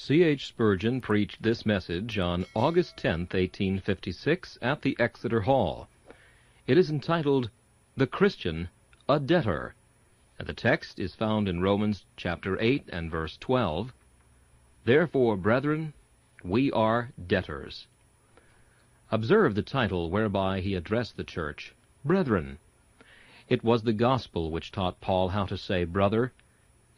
C.H. Spurgeon preached this message on August 10, 1856, at the Exeter Hall. It is entitled, "The Christian, a Debtor," and the text is found in Romans chapter 8 and verse 12. "Therefore, brethren, we are debtors." Observe the title whereby he addressed the church, Brethren. It was the gospel which taught Paul how to say brother.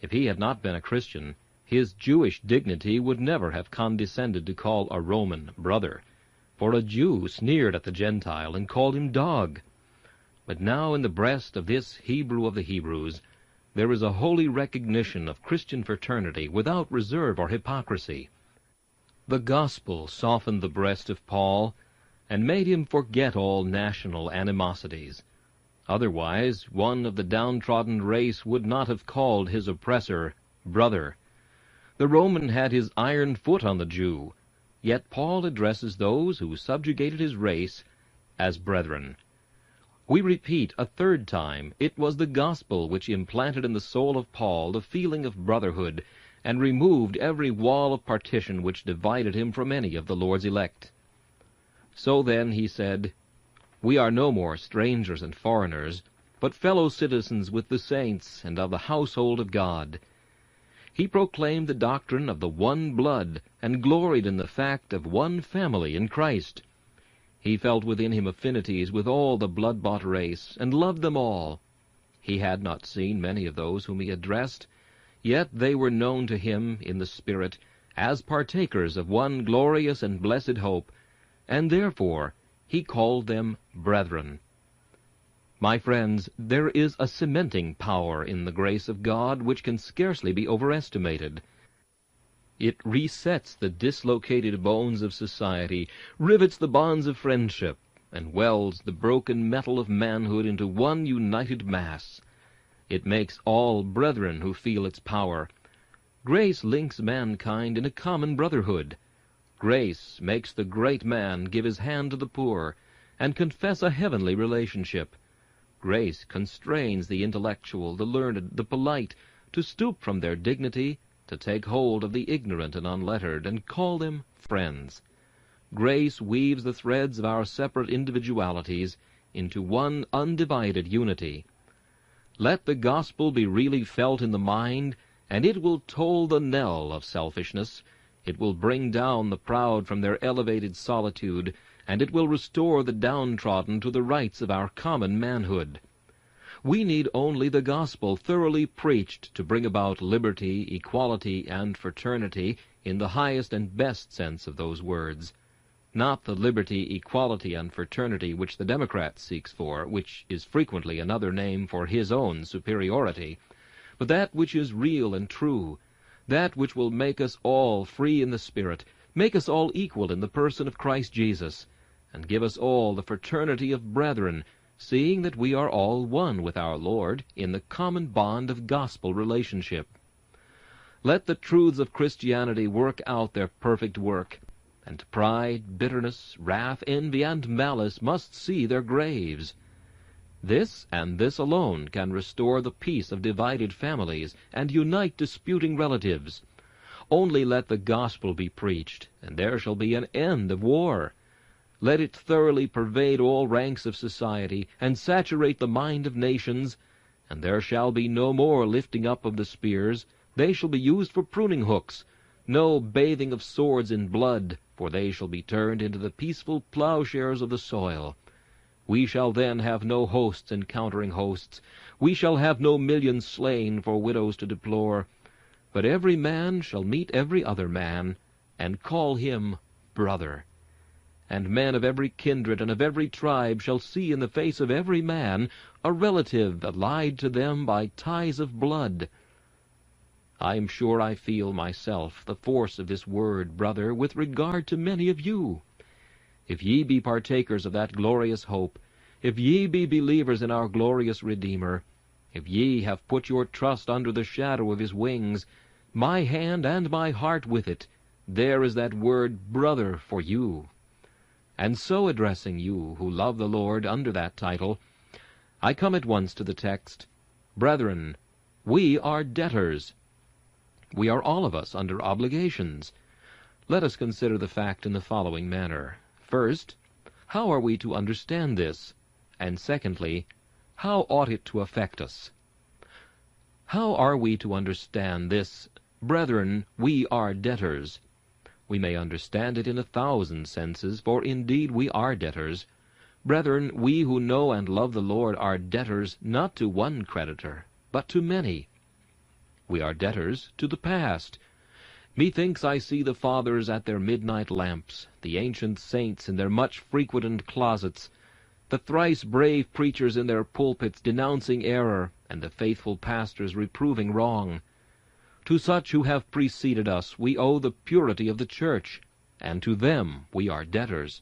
If he had not been a Christian, his Jewish dignity would never have condescended to call a Roman brother, for a Jew sneered at the Gentile and called him dog. But now in the breast of this Hebrew of the Hebrews, there is a holy recognition of Christian fraternity without reserve or hypocrisy. The gospel softened the breast of Paul and made him forget all national animosities. Otherwise, one of the downtrodden race would not have called his oppressor brother. The Roman had his iron foot on the Jew, yet Paul addresses those who subjugated his race as brethren. We repeat a third time, it was the gospel which implanted in the soul of Paul the feeling of brotherhood, and removed every wall of partition which divided him from any of the Lord's elect. So then, he said, we are no more strangers and foreigners, but fellow citizens with the saints and of the household of God. He proclaimed the doctrine of the one blood, and gloried in the fact of one family in Christ. He felt within him affinities with all the blood-bought race, and loved them all. He had not seen many of those whom he addressed, yet they were known to him in the Spirit as partakers of one glorious and blessed hope, and therefore he called them brethren. My friends, there is a cementing power in the grace of God which can scarcely be overestimated. It resets the dislocated bones of society, rivets the bonds of friendship, and welds the broken metal of manhood into one united mass. It makes all brethren who feel its power. Grace links mankind in a common brotherhood. Grace makes the great man give his hand to the poor, and confess a heavenly relationship. Grace constrains the intellectual, the learned, the polite, to stoop from their dignity, to take hold of the ignorant and unlettered, and call them friends. Grace weaves the threads of our separate individualities into one undivided unity. Let the gospel be really felt in the mind, and it will toll the knell of selfishness. It will bring down the proud from their elevated solitude, and it will restore the downtrodden to the rights of our common manhood. We need only the gospel thoroughly preached to bring about liberty, equality, and fraternity in the highest and best sense of those words. Not the liberty, equality, and fraternity which the Democrat seeks for, which is frequently another name for his own superiority, but that which is real and true, that which will make us all free in the Spirit, make us all equal in the person of Christ Jesus, and give us all the fraternity of brethren, seeing that we are all one with our Lord in the common bond of gospel relationship. Let the truths of Christianity work out their perfect work, and pride, bitterness, wrath, envy, and malice must see their graves. This and this alone can restore the peace of divided families and unite disputing relatives. Only let the gospel be preached, and there shall be an end of war. Let it thoroughly pervade all ranks of society, and saturate the mind of nations, and there shall be no more lifting up of the spears. They shall be used for pruning hooks. No bathing of swords in blood, for they shall be turned into the peaceful plowshares of the soil. We shall then have no hosts encountering hosts. We shall have no millions slain for widows to deplore. But every man shall meet every other man, and call him brother. And men of every kindred and of every tribe shall see in the face of every man a relative allied to them by ties of blood. I am sure I feel myself the force of this word, brother, with regard to many of you. If ye be partakers of that glorious hope, if ye be believers in our glorious Redeemer, if ye have put your trust under the shadow of his wings, my hand and my heart with it, there is that word brother for you. And so addressing you who love the Lord under that title, I come at once to the text, Brethren, we are debtors. We are all of us under obligations. Let us consider the fact in the following manner. First, how are we to understand this? And secondly, how ought it to affect us? How are we to understand this? Brethren, we are debtors. We may understand it in 1,000 senses, for indeed we are debtors. Brethren, we who know and love the Lord are debtors not to one creditor, but to many. We are debtors to the past. Methinks I see the fathers at their midnight lamps, the ancient saints in their much-frequented closets, the thrice brave preachers in their pulpits denouncing error, and the faithful pastors reproving wrong. To such who have preceded us we owe the purity of the church, and to them we are debtors.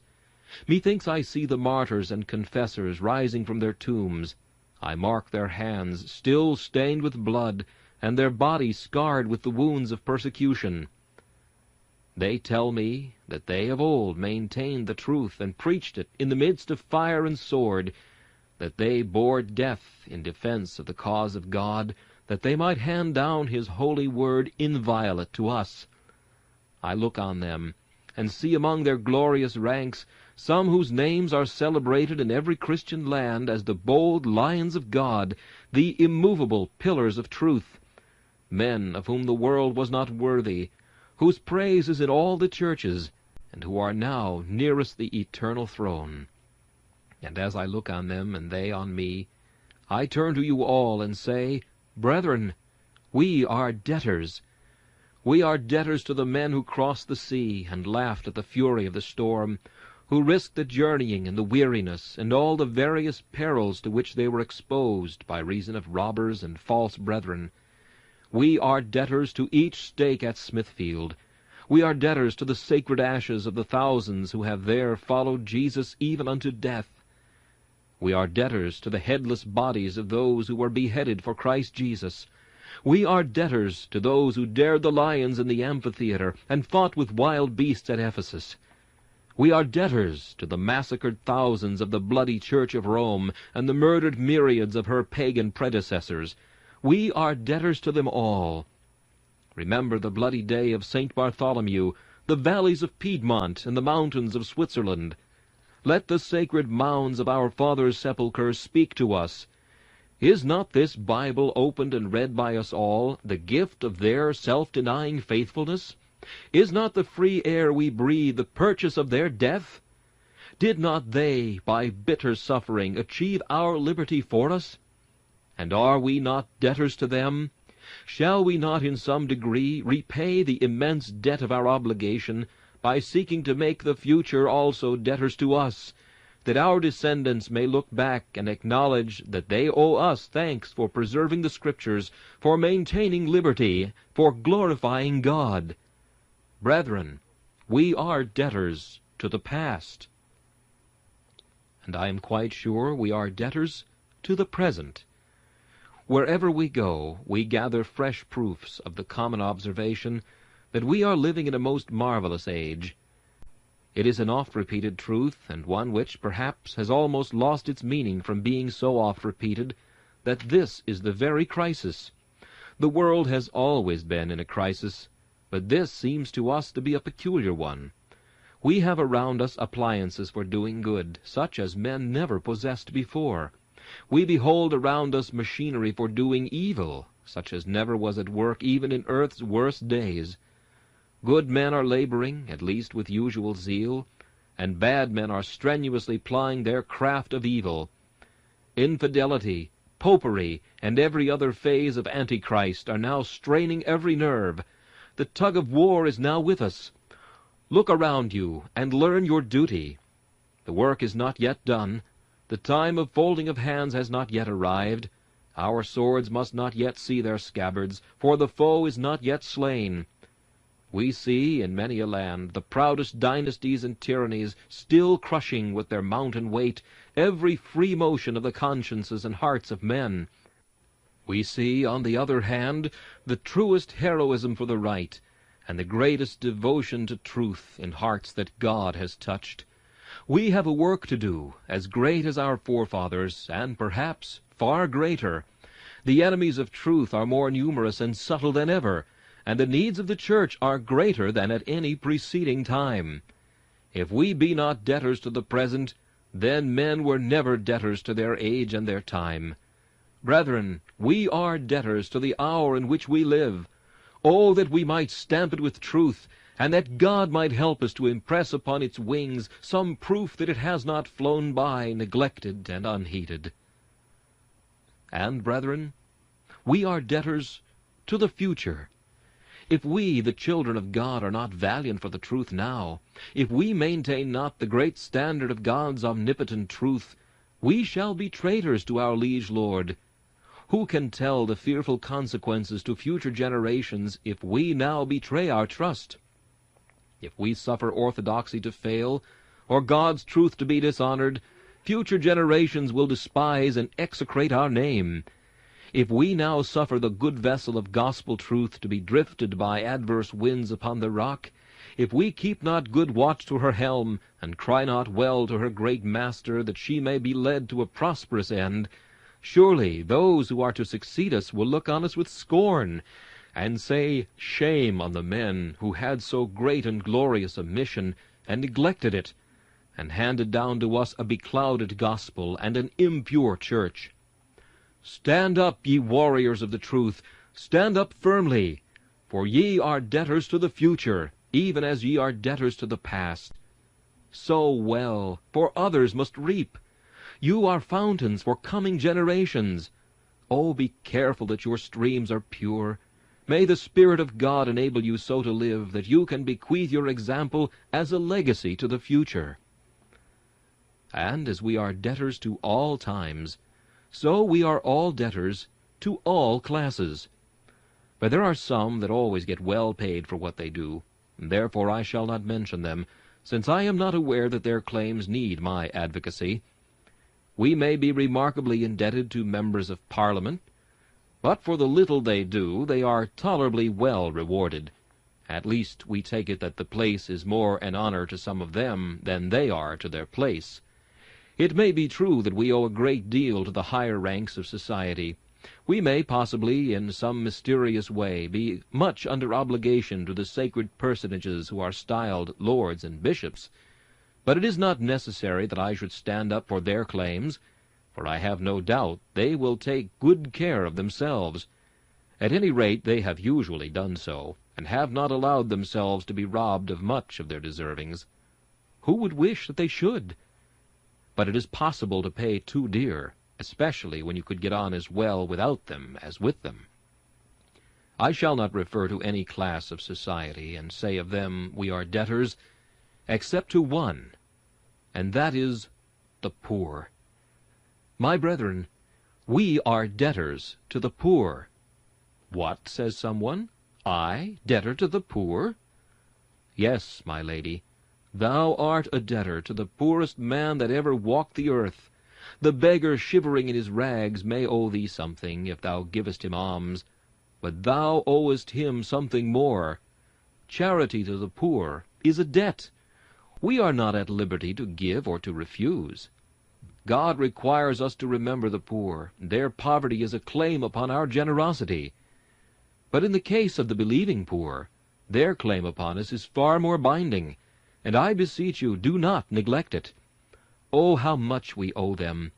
Methinks I see the martyrs and confessors rising from their tombs. I mark their hands still stained with blood, and their bodies scarred with the wounds of persecution. They tell me that they of old maintained the truth and preached it in the midst of fire and sword, that they bore death in defense of the cause of God, that they might hand down his holy word inviolate to us. I look on them, and see among their glorious ranks some whose names are celebrated in every Christian land as the bold lions of God, the immovable pillars of truth, men of whom the world was not worthy, whose praise is in all the churches, and who are now nearest the eternal throne. And as I look on them, and they on me, I turn to you all and say, Brethren, we are debtors. We are debtors to the men who crossed the sea and laughed at the fury of the storm, who risked the journeying and the weariness and all the various perils to which they were exposed by reason of robbers and false brethren. We are debtors to each stake at Smithfield. We are debtors to the sacred ashes of the thousands who have there followed Jesus even unto death. We are debtors to the headless bodies of those who were beheaded for Christ Jesus. We are debtors to those who dared the lions in the amphitheater and fought with wild beasts at Ephesus. We are debtors to the massacred thousands of the bloody Church of Rome and the murdered myriads of her pagan predecessors. We are debtors to them all. Remember the bloody day of St. Bartholomew, the valleys of Piedmont, and the mountains of Switzerland. Let the sacred mounds of our fathers' sepulchres speak to us. Is not this Bible, opened and read by us all, the gift of their self-denying faithfulness? Is not the free air we breathe the purchase of their death? Did not they, by bitter suffering, achieve our liberty for us? And are we not debtors to them? Shall we not in some degree repay the immense debt of our obligation by seeking to make the future also debtors to us, that our descendants may look back and acknowledge that they owe us thanks for preserving the Scriptures, for maintaining liberty, for glorifying God? Brethren, we are debtors to the past. And I am quite sure we are debtors to the present. Wherever we go, we gather fresh proofs of the common observation that we are living in a most marvelous age. It is an oft-repeated truth, and one which, perhaps, has almost lost its meaning from being so oft-repeated, that this is the very crisis. The world has always been in a crisis, but this seems to us to be a peculiar one. We have around us appliances for doing good, such as men never possessed before. We behold around us machinery for doing evil, such as never was at work even in earth's worst days. Good men are laboring, at least with usual zeal, and bad men are strenuously plying their craft of evil. Infidelity, popery, and every other phase of Antichrist are now straining every nerve. The tug of war is now with us. Look around you, and learn your duty. The work is not yet done. The time of folding of hands has not yet arrived. Our swords must not yet see their scabbards, for the foe is not yet slain. We see, in many a land, the proudest dynasties and tyrannies still crushing with their mountain weight every free motion of the consciences and hearts of men. We see, on the other hand, the truest heroism for the right, and the greatest devotion to truth in hearts that God has touched. We have a work to do, as great as our forefathers, and perhaps far greater. The enemies of truth are more numerous and subtle than ever, and the needs of the church are greater than at any preceding time. If we be not debtors to the present, then men were never debtors to their age and their time. Brethren, we are debtors to the hour in which we live. Oh, that we might stamp it with truth, and that God might help us to impress upon its wings some proof that it has not flown by neglected and unheeded. And, brethren, we are debtors to the future. If we, the children of God, are not valiant for the truth now, if we maintain not the great standard of God's omnipotent truth, we shall be traitors to our liege Lord. Who can tell the fearful consequences to future generations if we now betray our trust? If we suffer orthodoxy to fail, or God's truth to be dishonored, future generations will despise and execrate our name. If we now suffer the good vessel of gospel truth to be drifted by adverse winds upon the rock, if we keep not good watch to her helm, and cry not well to her great master, that she may be led to a prosperous end, surely those who are to succeed us will look on us with scorn, and say, Shame on the men who had so great and glorious a mission, and neglected it, and handed down to us a beclouded gospel and an impure church. Stand up, ye warriors of the truth, stand up firmly, for ye are debtors to the future, even as ye are debtors to the past. Sow well, for others must reap. You are fountains for coming generations. Oh, be careful that your streams are pure. May the Spirit of God enable you so to live that you can bequeath your example as a legacy to the future. And as we are debtors to all times, so we are all debtors to all classes. But there are some that always get well paid for what they do, and therefore I shall not mention them, since I am not aware that their claims need my advocacy. We may be remarkably indebted to members of Parliament, but for the little they do, they are tolerably well rewarded. At least we take it that the place is more an honor to some of them than they are to their place. It may be true that we owe a great deal to the higher ranks of society. We may possibly, in some mysterious way, be much under obligation to the sacred personages who are styled lords and bishops. But it is not necessary that I should stand up for their claims, for I have no doubt they will take good care of themselves. At any rate, they have usually done so, and have not allowed themselves to be robbed of much of their deservings. Who would wish that they should? But it is possible to pay too dear, especially when you could get on as well without them as with them. I shall not refer to any class of society, and say of them we are debtors, except to one, and that is the poor. My brethren, we are debtors to the poor. What, says someone, I, debtor to the poor? Yes, my lady, thou art a debtor to the poorest man that ever walked the earth. The beggar shivering in his rags may owe thee something, if thou givest him alms, but thou owest him something more. Charity to the poor is a debt. We are not at liberty to give or to refuse. God requires us to remember the poor. Their poverty is a claim upon our generosity. But in the case of the believing poor, their claim upon us is far more binding, and I beseech you, do not neglect it. Oh, how much we owe them!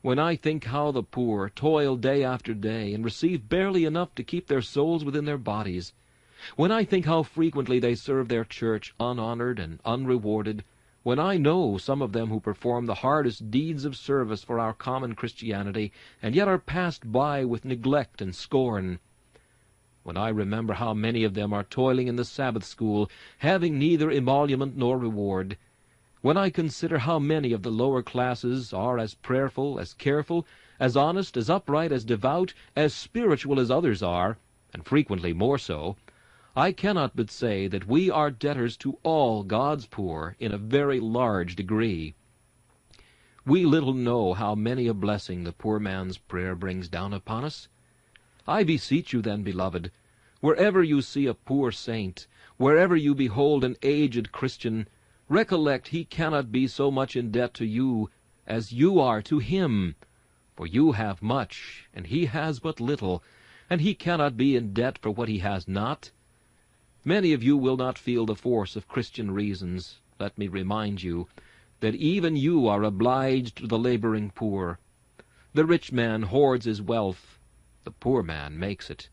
When I think how the poor toil day after day, and receive barely enough to keep their souls within their bodies, when I think how frequently they serve their church unhonored and unrewarded, when I know some of them who perform the hardest deeds of service for our common Christianity, and yet are passed by with neglect and scorn, when I remember how many of them are toiling in the Sabbath school, having neither emolument nor reward, when I consider how many of the lower classes are as prayerful, as careful, as honest, as upright, as devout, as spiritual as others are, and frequently more so, I cannot but say that we are debtors to all God's poor in a very large degree. We little know how many a blessing the poor man's prayer brings down upon us. I beseech you then, beloved, wherever you see a poor saint, wherever you behold an aged Christian, recollect he cannot be so much in debt to you as you are to him. For you have much, and he has but little, and he cannot be in debt for what he has not. Many of you will not feel the force of Christian reasons. Let me remind you that even you are obliged to the laboring poor. The rich man hoards his wealth, the poor man makes it.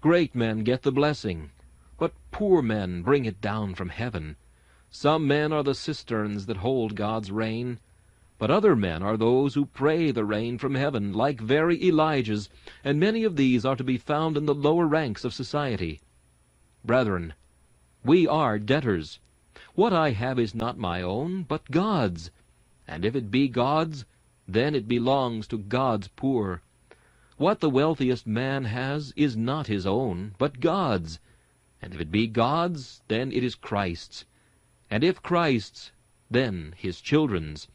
Great men get the blessing, but poor men bring it down from heaven. Some men are the cisterns that hold God's rain, but other men are those who pray the rain from heaven, like very Elijahs, and many of these are to be found in the lower ranks of society. Brethren, we are debtors. What I have is not my own, but God's. And if it be God's, then it belongs to God's poor. What the wealthiest man has is not his own, but God's. And if it be God's, then it is Christ's. And if Christ's, then his children's.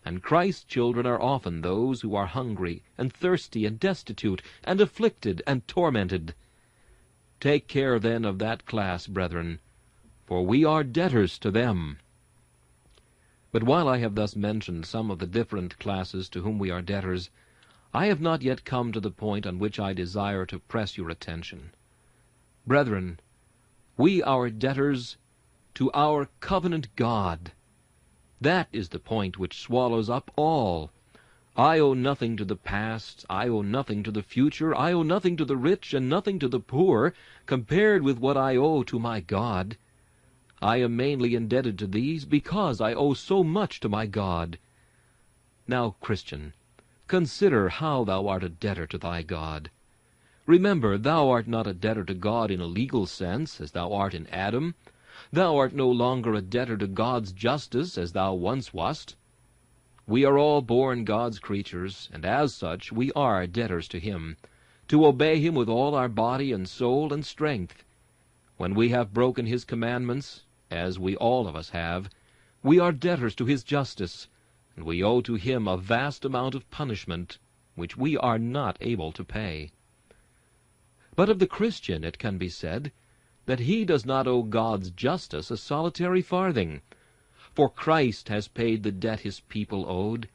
And Christ's children are often those who are hungry and thirsty and destitute and afflicted and tormented. Take care then of that class, brethren, for we are debtors to them. But while I have thus mentioned some of the different classes to whom we are debtors, I have not yet come to the point on which I desire to press your attention. Brethren, we are debtors to our covenant God. That is the point which swallows up all. I owe nothing to the past, I owe nothing to the future, I owe nothing to the rich and nothing to the poor, compared with what I owe to my God. I am mainly indebted to these because I owe so much to my God. Now, Christian, consider how thou art a debtor to thy God. Remember, thou art not a debtor to God in a legal sense, as thou art in Adam. Thou art no longer a debtor to God's justice, as thou once wast. We are all born God's creatures, and as such we are debtors to him, to obey him with all our body and soul and strength. When we have broken his commandments, as we all of us have, we are debtors to his justice, and we owe to him a vast amount of punishment which we are not able to pay. But of the Christian it can be said that he does not owe God's justice a solitary farthing, for Christ has paid the debt his people owed.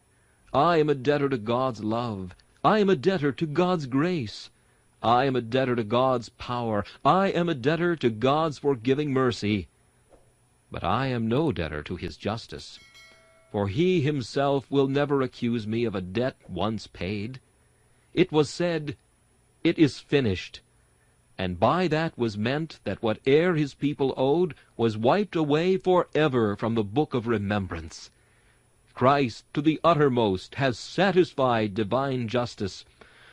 I am a debtor to God's love. I am a debtor to God's grace. I am a debtor to God's power. I am a debtor to God's forgiving mercy. But I am no debtor to his justice, for he himself will never accuse me of a debt once paid. It was said, "It is finished," and by that was meant that whate'er his people owed was wiped away forever from the book of remembrance. Christ to the uttermost has satisfied divine justice.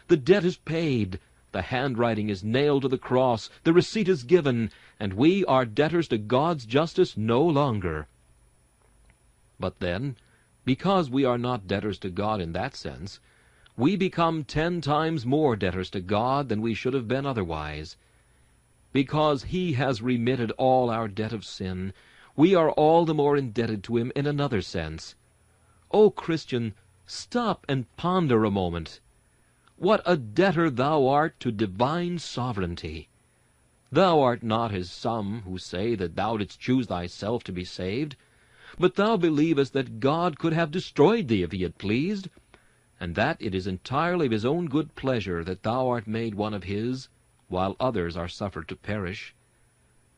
The debt is paid, the handwriting is nailed to the cross, the receipt is given, and we are debtors to God's justice no longer. But then, because we are not debtors to God in that sense, we become 10 times more debtors to God than we should have been otherwise. Because he has remitted all our debt of sin, we are all the more indebted to him in another sense. O Christian, stop and ponder a moment. What a debtor thou art to divine sovereignty! Thou art not as some who say that thou didst choose thyself to be saved, but thou believest that God could have destroyed thee if he had pleased, and that it is entirely of his own good pleasure that thou art made one of his, while others are suffered to perish.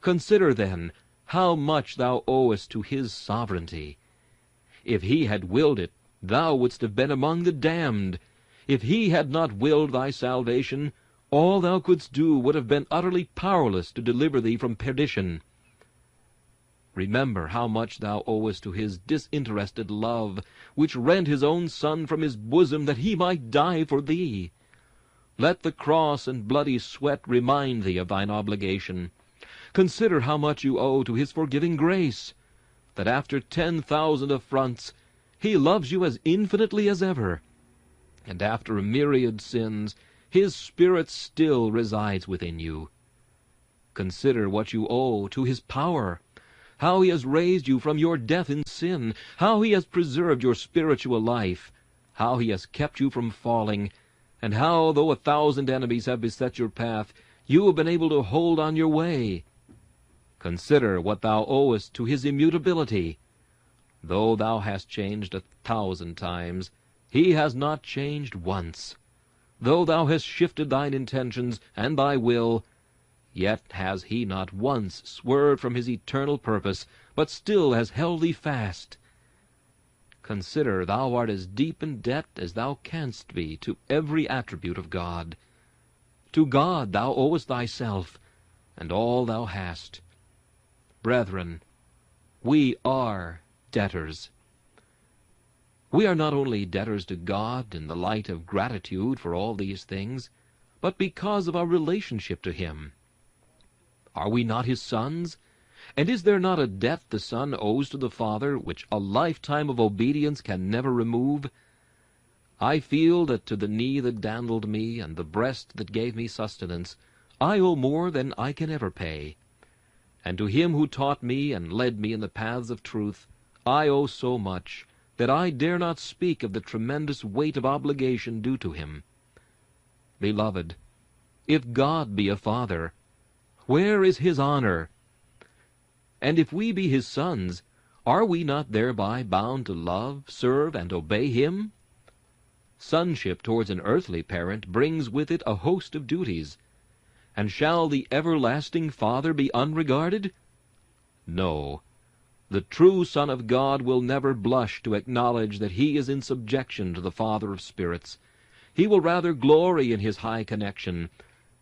Consider, then, how much thou owest to his sovereignty. If he had willed it, thou wouldst have been among the damned. If he had not willed thy salvation, all thou couldst do would have been utterly powerless to deliver thee from perdition. Remember how much thou owest to his disinterested love, which rent his own Son from his bosom that he might die for thee. Let the cross and bloody sweat remind thee of thine obligation. Consider how much you owe to his forgiving grace, that after 10,000 affronts he loves you as infinitely as ever, and after a myriad sins his Spirit still resides within you. Consider what you owe to his power, how he has raised you from your death in sin, how he has preserved your spiritual life, how he has kept you from falling, and how, though 1,000 enemies have beset your path, you have been able to hold on your way. Consider what thou owest to his immutability. Though thou hast changed 1,000 times, he has not changed once. Though thou hast shifted thine intentions and thy will, Yet has he not once swerved from his eternal purpose, but still has held thee fast. Consider, thou art as deep in debt as thou canst be to every attribute of God. To God thou owest thyself, and all thou hast. Brethren, we are debtors. We are not only debtors to God in the light of gratitude for all these things, but because of our relationship to him. Are we not his sons? And is there not a debt the son owes to the father, which a lifetime of obedience can never remove? I feel that to the knee that dandled me, and the breast that gave me sustenance, I owe more than I can ever pay. And to him who taught me and led me in the paths of truth, I owe so much, that I dare not speak of the tremendous weight of obligation due to him. Beloved, if God be a father, where is his honor? And if we be his sons, are we not thereby bound to love, serve, and obey him? Sonship towards an earthly parent brings with it a host of duties. And shall the everlasting Father be unregarded? No. The true Son of God will never blush to acknowledge that he is in subjection to the Father of spirits. He will rather glory in his high connection,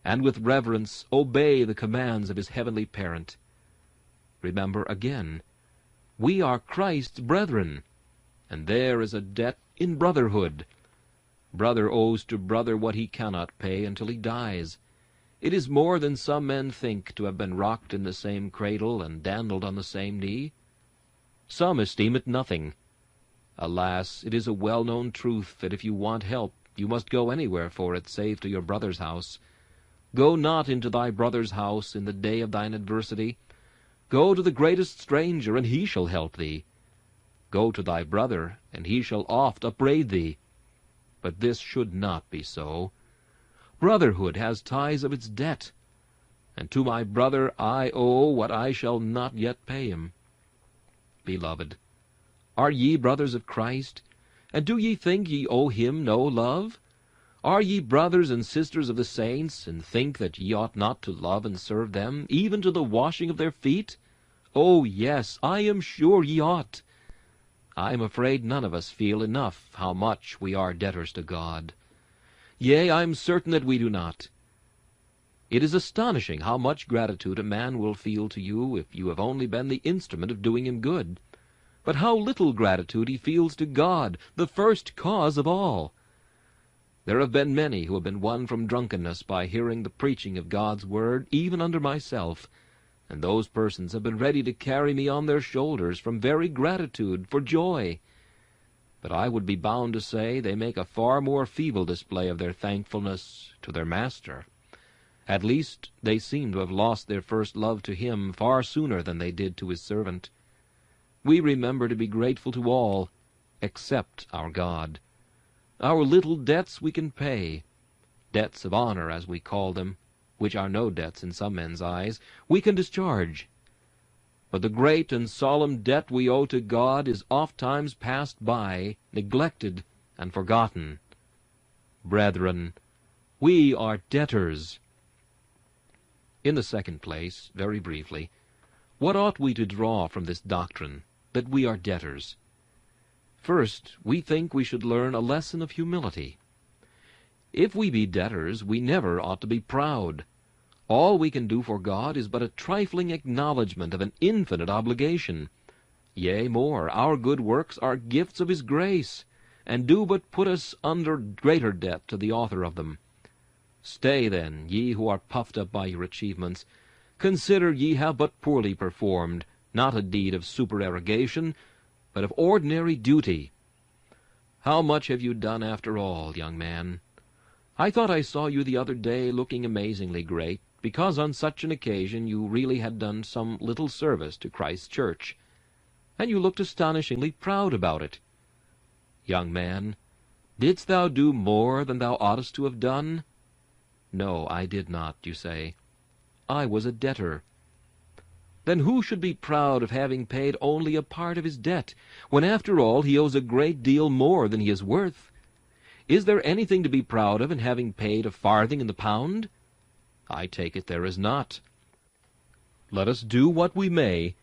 and with reverence obey the commands of his heavenly parent. Remember again, we are Christ's brethren, and there is a debt in brotherhood. Brother owes to brother what he cannot pay until he dies. It is more than some men think to have been rocked in the same cradle and dandled on the same knee. Some esteem it nothing. Alas, it is a well-known truth that if you want help, you must go anywhere for it save to your brother's house. Go not into thy brother's house in the day of thine adversity. Go to the greatest stranger, and he shall help thee. Go to thy brother, and he shall oft upbraid thee. But this should not be so. Brotherhood has ties of its debt, and to my brother I owe what I shall not yet pay him. Beloved, are ye brothers of Christ? And do ye think ye owe him no love? Are ye brothers and sisters of the saints, and think that ye ought not to love and serve them, even to the washing of their feet? Oh, yes, I am sure ye ought. I am afraid none of us feel enough how much we are debtors to God. Yea, I am certain that we do not. It is astonishing how much gratitude a man will feel to you if you have only been the instrument of doing him good, but how little gratitude he feels to God, the first cause of all. There have been many who have been won from drunkenness by hearing the preaching of God's word, even under myself, and those persons have been ready to carry me on their shoulders from very gratitude, for joy. But I would be bound to say they make a far more feeble display of their thankfulness to their Master. At least they seem to have lost their first love to him far sooner than they did to his servant. We remember to be grateful to all, except our God. Our little debts we can pay, debts of honor as we call them, which are no debts in some men's eyes, we can discharge. But the great and solemn debt we owe to God is ofttimes passed by, neglected, and forgotten. Brethren, we are debtors. In the second place, very briefly, what ought we to draw from this doctrine, that we are debtors? First, we think we should learn a lesson of humility. If we be debtors, we never ought to be proud. All we can do for God is but a trifling acknowledgment of an infinite obligation. Yea, more, our good works are gifts of his grace, and do but put us under greater debt to the author of them. Stay, then, ye who are puffed up by your achievements. Consider ye have but poorly performed, not a deed of supererogation, but of ordinary duty. How much have you done after all, young man? I thought I saw you the other day looking amazingly great, because on such an occasion you really had done some little service to Christ's church, and you looked astonishingly proud about it. Young man, didst thou do more than thou oughtest to have done? No, I did not, you say. I was a debtor. Then who should be proud of having paid only a part of his debt, when after all he owes a great deal more than he is worth? Is there anything to be proud of in having paid a farthing in the pound? I take it there is not. Let us do what we may,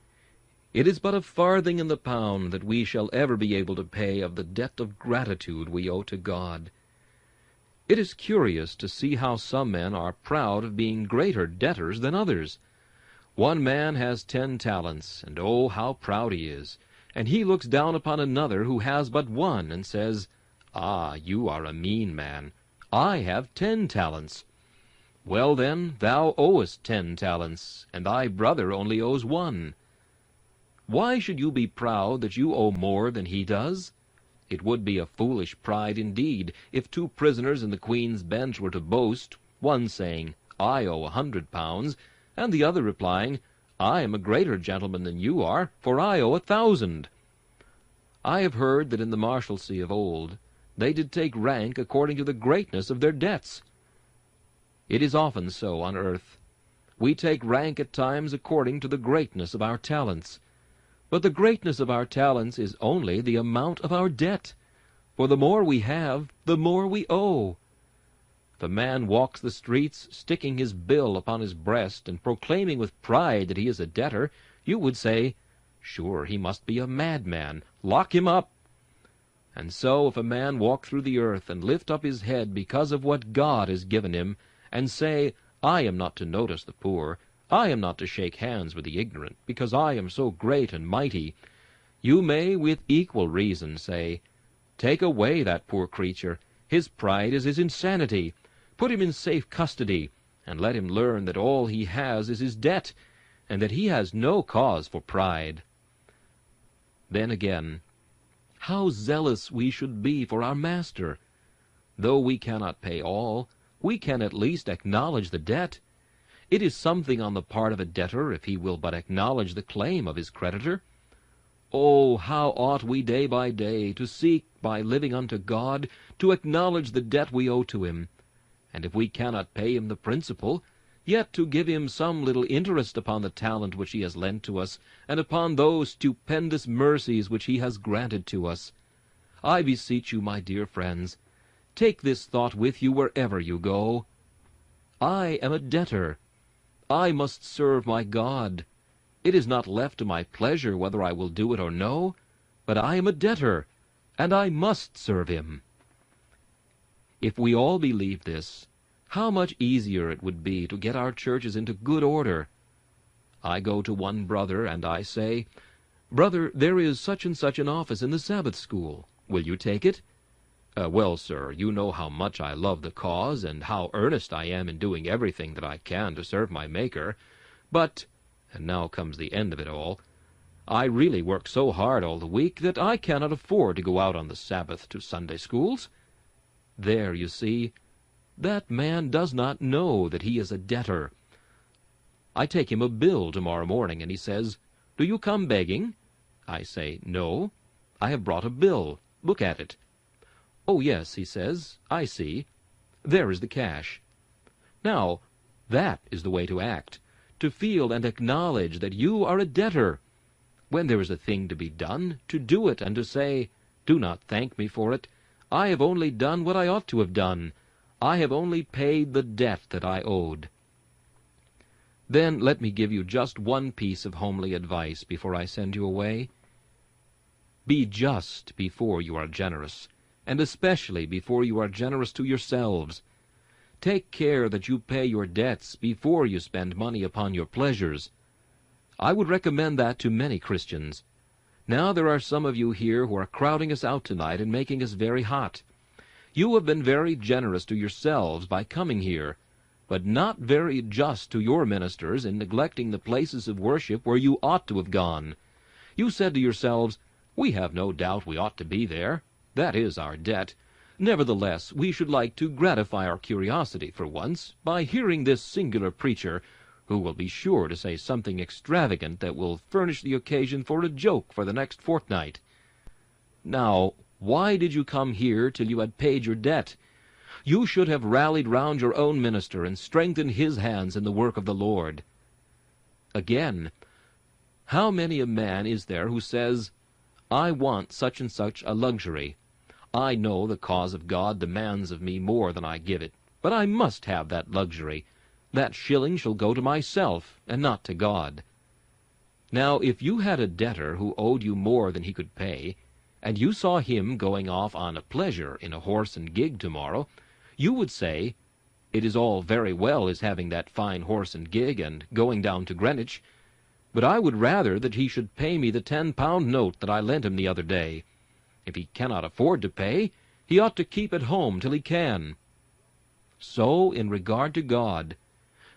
it is but a farthing in the pound that we shall ever be able to pay of the debt of gratitude we owe to God. It is curious to see how some men are proud of being greater debtors than others. One man has 10 talents, and oh, how proud he is, and he looks down upon another who has but 1, and says, "Ah, you are a mean man. I have 10 talents. Well then, thou owest 10 talents, and thy brother only owes 1. Why should you be proud that you owe more than he does? It would be a foolish pride indeed if 2 prisoners in the Queen's Bench were to boast, one saying, "I owe £100," and the other replying, "I am a greater gentleman than you are, for I owe 1,000. I have heard that in the Marshalsea of old they did take rank according to the greatness of their debts. It is often so on earth. We take rank at times according to the greatness of our talents. But the greatness of our talents is only the amount of our debt, for the more we have, the more we owe. If a man walks the streets sticking his bill upon his breast and proclaiming with pride that he is a debtor, you would say, "Sure, he must be a madman. Lock him up." And so if a man walk through the earth and lift up his head because of what God has given him, and say, "I am not to notice the poor, I am not to shake hands with the ignorant, because I am so great and mighty," you may with equal reason say, "Take away that poor creature. His pride is his insanity. Put him in safe custody, and let him learn that all he has is his debt, and that he has no cause for pride." Then again, how zealous we should be for our Master! Though we cannot pay all, we can at least acknowledge the debt. It is something on the part of a debtor if he will but acknowledge the claim of his creditor. Oh, how ought we day by day to seek, by living unto God, to acknowledge the debt we owe to him, and if we cannot pay him the principal, yet to give him some little interest upon the talent which he has lent to us, and upon those stupendous mercies which he has granted to us. I beseech you, my dear friends, take this thought with you wherever you go. I am a debtor. I must serve my God. It is not left to my pleasure whether I will do it or no, but I am a debtor, and I must serve him. If we all believe this, how much easier it would be to get our churches into good order. I go to one brother, and I say, "Brother, there is such and such an office in the Sabbath school. Will you take it?" "Well, sir, you know how much I love the cause, and how earnest I am in doing everything that I can to serve my Maker. But," and now comes the end of it all, "I really work so hard all the week that I cannot afford to go out on the Sabbath to Sunday schools." There, you see, that man does not know that he is a debtor. I take him a bill tomorrow morning, and he says, "Do you come begging?" I say, "No, I have brought a bill. Look at it." "Oh, yes," he says, "I see. There is the cash." Now, that is the way to act, to feel and acknowledge that you are a debtor. When there is a thing to be done, to do it, and to say, "Do not thank me for it. I have only done what I ought to have done. I have only paid the debt that I owed." Then let me give you just one piece of homely advice before I send you away. Be just before you are generous, and especially before you are generous to yourselves. Take care that you pay your debts before you spend money upon your pleasures. I would recommend that to many Christians. Now there are some of you here who are crowding us out tonight and making us very hot. You have been very generous to yourselves by coming here, but not very just to your ministers in neglecting the places of worship where you ought to have gone. You said to yourselves, "We have no doubt we ought to be there. That is our debt. Nevertheless, we should like to gratify our curiosity for once by hearing this singular preacher, who will be sure to say something extravagant that will furnish the occasion for a joke for the next fortnight." Now, why did you come here till you had paid your debt? You should have rallied round your own minister and strengthened his hands in the work of the Lord. Again, how many a man is there who says, "I want such and such a luxury. I know the cause of God demands of me more than I give it, but I must have that luxury. that shilling shall go to myself, and not to God. Now if you had a debtor who owed you more than he could pay, and you saw him going off on a pleasure in a horse and gig tomorrow, you would say, It is all very well his having that fine horse and gig, and going down to Greenwich, but I would rather that he should pay me the 10-pound note that I lent him the other day. If he cannot afford to pay, he ought to keep at home till he can. So, in regard to God,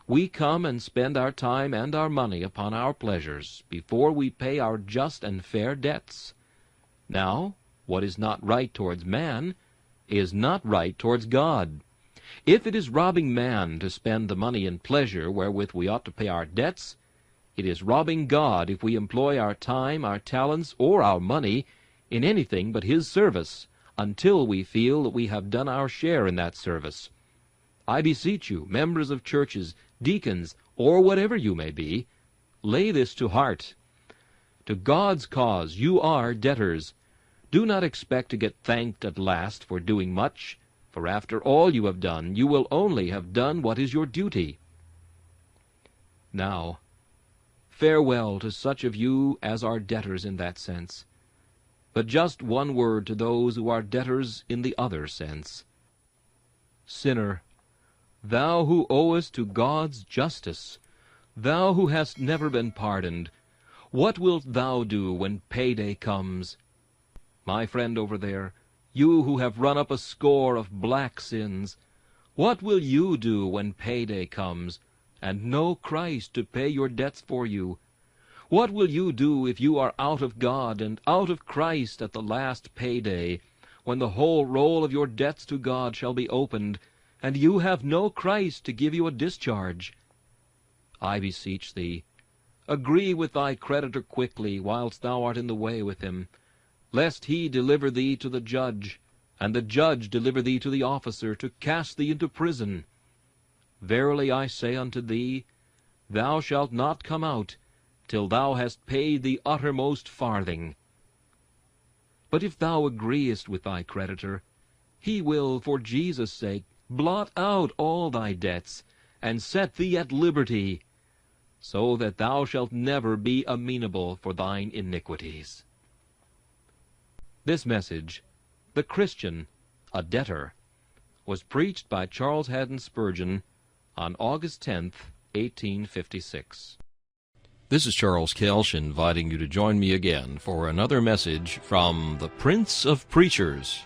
we come and spend our time and our money upon our pleasures before we pay our just and fair debts. Now, what is not right towards man is not right towards God. If it is robbing man to spend the money in pleasure wherewith we ought to pay our debts, it is robbing God if we employ our time, our talents, or our money in anything but His service, until we feel that we have done our share in that service. I beseech you, members of churches, deacons, or whatever you may be, lay this to heart. To God's cause you are debtors. Do not expect to get thanked at last for doing much, for after all you have done, you will only have done what is your duty. Now, farewell to such of you as are debtors in that sense. But just one word to those who are debtors in the other sense. Sinner, thou who owest to God's justice, thou who hast never been pardoned, what wilt thou do when payday comes? My friend over there, you who have run up a score of black sins, what will you do when payday comes, and know Christ to pay your debts for you? What will you do if you are out of God and out of Christ at the last payday, when the whole roll of your debts to God shall be opened, and you have no Christ to give you a discharge? I beseech thee, agree with thy creditor quickly, whilst thou art in the way with him, lest he deliver thee to the judge, and the judge deliver thee to the officer, to cast thee into prison. Verily I say unto thee, thou shalt not come out, till thou hast paid the uttermost farthing. But if thou agreest with thy creditor, he will, for Jesus' sake, blot out all thy debts, and set thee at liberty, so that thou shalt never be amenable for thine iniquities. This message, The Christian, a Debtor, was preached by Charles Haddon Spurgeon on August 10th, 1856. This is Charles Kelsch inviting you to join me again for another message from the Prince of Preachers.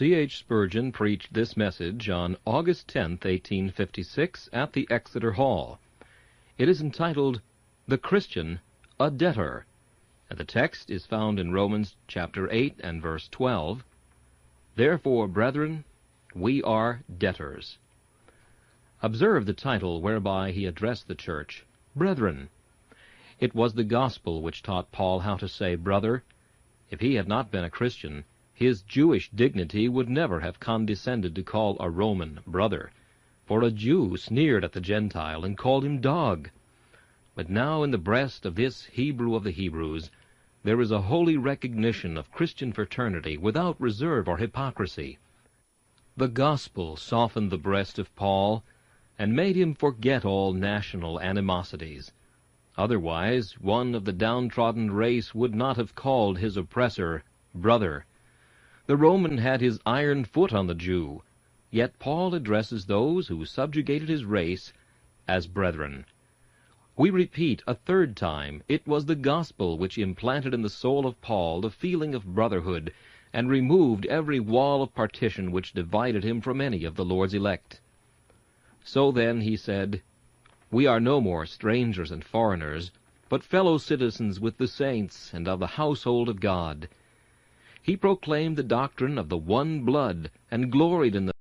C.H. Spurgeon preached this message on August 10, 1856, at the Exeter Hall. It is entitled, "The Christian, a Debtor," and the text is found in Romans chapter 8 and verse 12. "Therefore, brethren, we are debtors." Observe the title whereby he addressed the church, Brethren. It was the gospel which taught Paul how to say brother. If he had not been a Christian, his Jewish dignity would never have condescended to call a Roman brother, for a Jew sneered at the Gentile and called him dog. But now in the breast of this Hebrew of the Hebrews, there is a holy recognition of Christian fraternity without reserve or hypocrisy. The gospel softened the breast of Paul and made him forget all national animosities. Otherwise, one of the downtrodden race would not have called his oppressor brother. The Roman had his iron foot on the Jew, yet Paul addresses those who subjugated his race as brethren. We repeat a third time, it was the gospel which implanted in the soul of Paul the feeling of brotherhood, and removed every wall of partition which divided him from any of the Lord's elect. So then, he said, we are no more strangers and foreigners, but fellow citizens with the saints and of the household of God. He proclaimed the doctrine of the one blood, and gloried in the